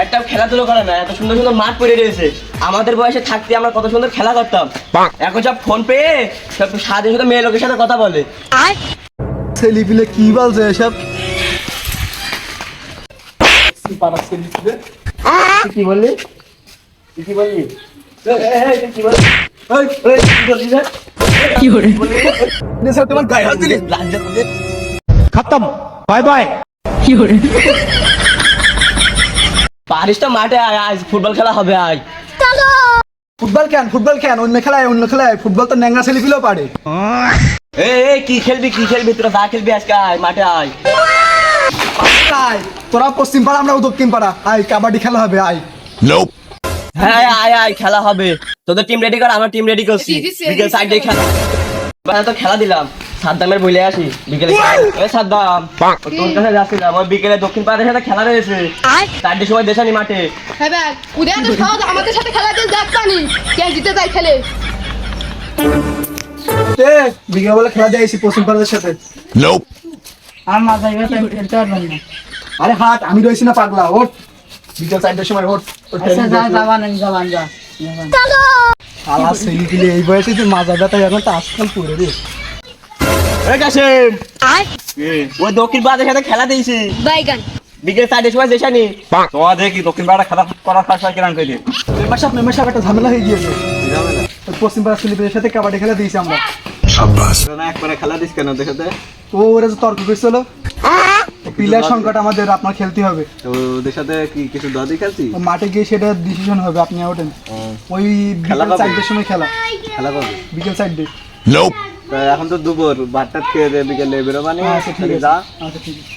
একটা খেলাধুলো করে না, এত সুন্দর সুন্দর মাঠ পড়ে রয়েছে। আমাদের বয়সে থাকতে আমরা কত সুন্দর খেলা করতাম। এখন সব ফোন পেয়ে সব সাথে সাথে মেয়ে লোকের সাথে কথা বলে। ছেলেপিলে কি বলছে এসব? কি বললি? কি বললি? কি বললি? তোমার গায়ে হাত দিলি? खत्म बाय बाय পারিস তো মাঠে আয়, আজ ফুটবল খেলা হবে আজ। ফুটবল কেন অন্য খেলায় ফুটবল তো ন্যাংরা ছেলেপিলেও পারে। এই কি খেলবি তোরা? যা খেলবি আজকে আয়, মাঠে আয়। আয়, তোরা পশ্চিম পাড়া আমরাও দক্ষিণ পাড়া, আয় কাবাডি খেলা হবে আয়। হ্যাঁ আয় খেলা হবে। তোদের টিম রেডি কর, আমার টিম রেডি করছি। বিকেল সাইডে খেলা তো খেলা দিলাম। সাদ্দামের বলে আসি বিকেলে। সাদ্দাম তোর কাছে যাচ্ছিলাম, ওই বিকেলে দক্ষিণ পাড়ার সাথে খেলা রয়েছে 4টার সময় দেশানি মাঠে। হ্যাঁ উদয় তো সহজ আমাদের সাথে খেলা দিয়ে দেখ পানি কে জিতে যায় খেলে। বিকেল বলে খেলা দিয়েছি পশ্চিম পাড়ার সাথে। আর মাথা গেছে খেলতে পারবেন না। আরে হাট, আমি রয়েছি না পাগলা, ওঠ বিকেল 4টার সময় ওঠ। যা শালা ছেলেপিলে এই বয়সে যে মাজা ব্যথা এখন তো আজকাল পড়ে রে। ওই দক্ষিণ পাড়ার সাথে খেলা দিয়েছি বাইগান বিকেল 4টার সময় দেশানি। तो देखी दक्षिण पाड़ा खड़ा करा खासा किरान कइले মেম্বার সাহেব একটা ঝামেলা হয়ে গিয়েছে। ওই পশ্চিম পাড়ার ছেলেপিলের সাথে কাবাডি খেলা দিয়েছি আমরা। না একবারে খেলা দিস কেন দেখাতে ও ওরা যে তর্ক করছিল, প্লেয়ার সংকট আমাদের, আপনার খেলতে হবে। তো ওদের সাথে কি কিছু দাদি খেলছি তো মাঠে গিয়ে সেটা ডিসিশন হবে, আপনি ওঠেন। ওই খেলা বিকেল কবে? 4টার সময় খেলা, খেলা করবে বিকেল 4টে। তো এখন তো দুপুর ভাতটা খেয়ে দে বিকেলে বেরোবানি আচ্ছা ঠিক আছে, যা আচ্ছা ঠিক আছে।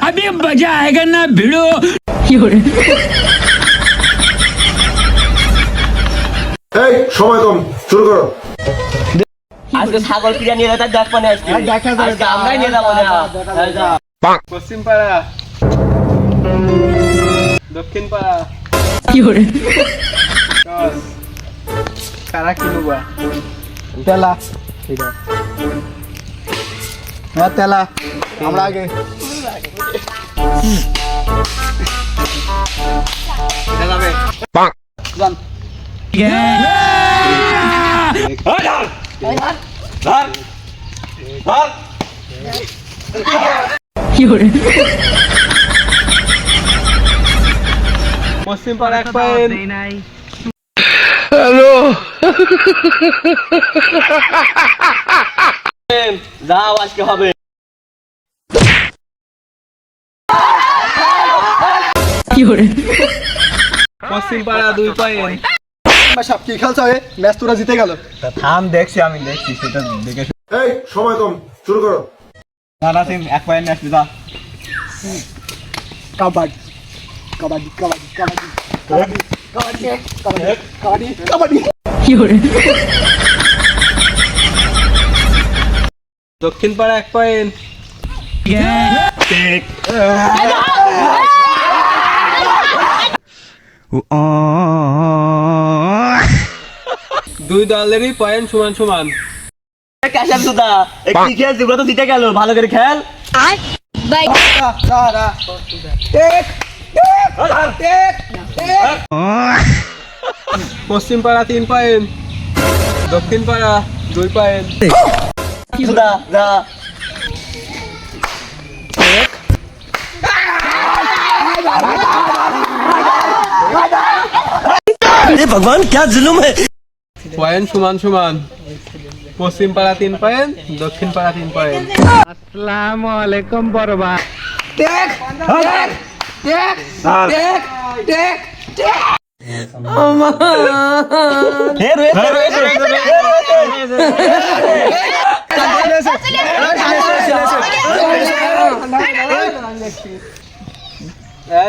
अभी मजा आएगा ना भिड़ो। এই সময় কম, শুরু করো। আজকে ছাগল কিনে নিয়ে যেতে দেখ পানি আজকে। দেখা যাবে, আজকে আমরাই নিয়ে যাবো না। পশ্চিম পাড়া দক্ষিণ পাড়া কারা কিনুবা তেলা, হ্যাঁ তেলা আমরা আগে। যাবে যান। পশ্চিম পাড়া এক পয়েন্ট যাও আজকে হবে। পশ্চিম পাড়া 2 পয়েন্ট সব কি খেলছো? ম্যাচ তোরা জিতে গেল। থাম দেখছি আমি দেখছি সেটা দেখে এই সময় কম, শুরু করো। না না তুই 1 পয়েন্ট আসবি যা কাবাডি কাবাডি কাবাডি কাবাডি কাবাডি কাবাডি কাবাডি কাবাডি। দক্ষিণ পাড়া 1 পয়েন্ট দুই দলেরই পয়েন্ট সমান সমান কাশার সুদা কি খেলছি? ওরা তো জিতে গেল, ভালো করে খেল। বাই পশ্চিম পাড়া 3 পয়েন্ট দক্ষিণ পাড়া 2 পয়েন্ট সুদা যা। ভগবান क्या जुलुम है। পয়েন্ট সমান সমান পশ্চিম পাড়া 3 পয়েন্ট দক্ষিণ পাড়া 3 পয়েন্ট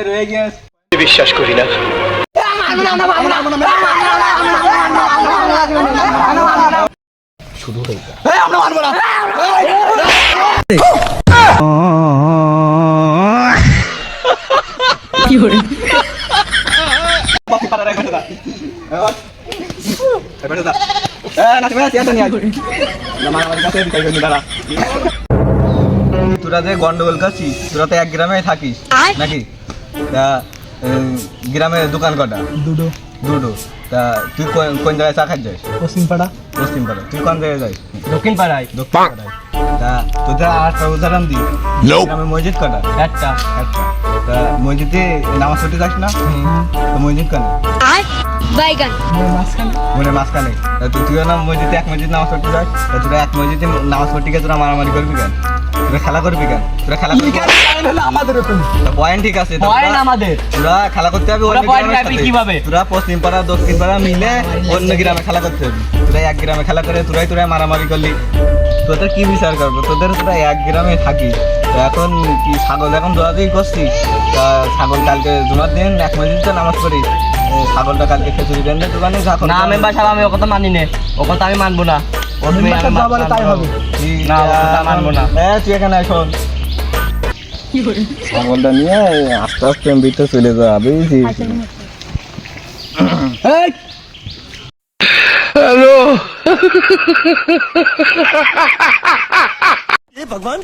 রয়ে গেছে বিশ্বাস করি না। তোরা যে গন্ডগোল করছিস, তোরা তো এক গ্রামে থাকিস নাকি? তা গ্রামের দোকান কটা? দুটো দুটো। তা তুই কোন জায়গায় চা খাই যাস? পশ্চিম পাড়া। পশ্চিম পাড়া। তুই কোন জায়গায় যাস? দক্ষিণ পাড়ায়। দক্ষিণ পাড়ায়। তা তোদের আরেকটা উদাহরণ দিই, গ্রামের মসজিদ কটা? একটা। একটা। তা মসজিদে নামাজ পড়তে যাস না? তো মসজিদ কেন? বাইগান মনে মাঝখানে। তা তুইও না মসজিদে এক মসজিদ নামাজ পড়তে যাস? তা তোরা এক মসজিদে নামাজ পড়তে গিয়ে তোরা মারামারি করবি কেন? তোরা খেলা করবি কেন? তোরা খেলা করবি কেন? আমাদের ওখানে পয়েন্ট ঠিক আছে, তা পয়েন্ট আমাদের। তোরা খেলা করতে হবে ওরা অন্য point গ্রামের পাবি সাথে। কিভাবে? তোরা পশ্চিম পাড়া দক্ষিণ পাড়া মিলে অন্য গ্রামে খেলা করতে হবে। তোরা এক গ্রামে খেলা করে তোরাই মারামারি করলি, তোদের কি বিচার করবো? তোরা এক গ্রামে থাকিস। তো এখন কি ছাগল এখন দৌড়াদৌড়ি করছিস? তা ছাগল কালকে জুমার দিন এক মসজিদে নামাজ পড়িস, ছাগলটা কালকে খেচুড়ি দেন দোকানে যখন না মেম্বার সাহেব, আমি ও কথা মানি নে, ও কথা আমি মানবো না। ও তুমি মেম্বার সাহেব যা বলে তাই হবে। না, ও কথা মানবো না। তুই এখানে শোন, ছাগলটা নিয়ে আস্তে আস্তে এমবিতে চলে যাবে। এই ভগবান,